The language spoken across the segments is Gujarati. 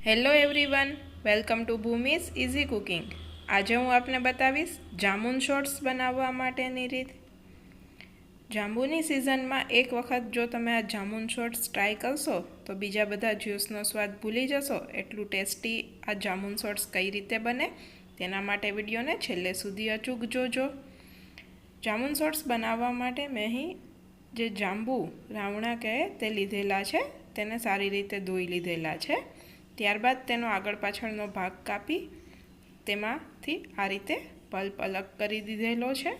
Hello everyone, welcome to Bhumi's easy cooking. આજે હું આપને બતાવીશ જામુન શોર્ટ્સ બનાવવા માટેની રીત। જાંબુની સિઝનમાં એક વખત જો તમે આ જામુન શોર્ટ્સ ટ્રાય કરશો તો બીજા બધા જ્યુસનો સ્વાદ ભૂલી જશો। એટલું ટેસ્ટી આ જામુન શોર્ટ્સ કઈ રીતે બને તેના માટે વિડીયોને છેલ્લે સુધી અચૂક જોજો। જામુન શોર્ટ્સ બનાવવા માટે મેં અહીં જે જાંબુ રાવણા કહે તે લીધેલા છે, તેને સારી રીતે ધોઈ લીધેલા છે। ત્યારબાદ તેનો આગળ પાછળનો ભાગ કાપી તેમાંથી આ રીતે પલ્પ અલગ કરી દીધેલો છે।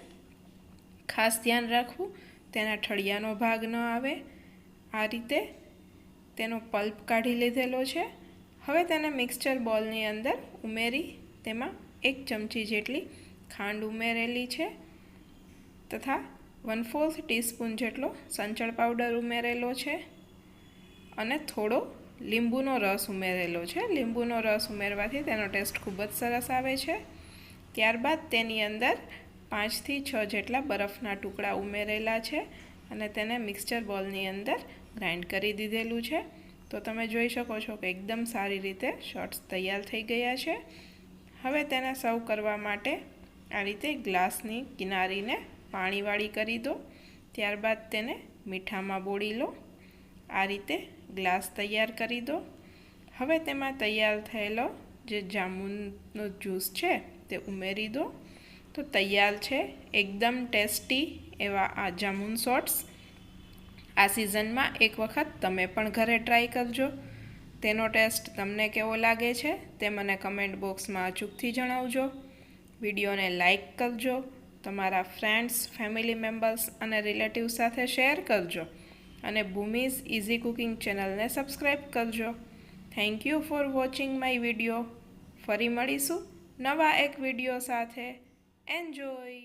ખાસ ધ્યાન રાખવું તેના ઠળિયાનો ભાગ ન આવે, આ રીતે તેનો પલ્પ કાઢી લીધેલો છે। હવે તેને મિક્સચર બોલની અંદર ઉમેરી તેમાં 1 ચમચી જેટલી ખાંડ ઉમેરેલી છે તથા 1/4 ટીસ્પૂન જેટલો સંચળ પાવડર ઉમેરેલો છે અને થોડો લીંબુનો રસ ઉમેરેલો છે। લીંબુનો રસ ઉમેરવાથી તેનો ટેસ્ટ ખૂબ જ સરસ આવે છે। ત્યારબાદ તેની અંદર 5 થી 6 જેટલા બરફના ટુકડા ઉમેરેલા છે અને તેને મિક્સચર બોલની અંદર ગ્રાઇન્ડ કરી દીધેલું છે। તો તમે જોઈ શકો છો કે એકદમ સારી રીતે શોર્ટ્સ તૈયાર થઈ ગયા છે। હવે તેને સર્વ કરવા માટે આ રીતે ગ્લાસની કિનારીને પાણીવાળી કરી દો। ત્યારબાદ તેને મીઠામાં બોળી લો। આ રીતે ગ્લાસ તૈયાર કરી દો। હવે તેમાં તૈયાર થયેલો જે જામુનનો જ્યુસ છે તે ઉમેરી દો। તો તૈયાર છે એકદમ ટેસ્ટી એવા આ જામુન શોર્ટ્સ। આ સિઝનમાં એક વખત તમે પણ ઘરે ટ્રાય કરજો। તેનો ટેસ્ટ તમને કેવો લાગે છે તે મને કમેન્ટ બોક્સમાં અચૂકથી જણાવજો। વિડીયોને લાઈક કરજો, તમારા ફ્રેન્ડ્સ, ફેમિલી મેમ્બર્સ અને રિલેટિવ્સ સાથે શેર કરજો અને ભૂમિઝ ઇઝી કુકિંગ ચેનલને સબસ્ક્રાઈબ કરજો। Thank you for watching my video. ફરી મળીશું નવા એક વિડીયો સાથે। એન્જોય।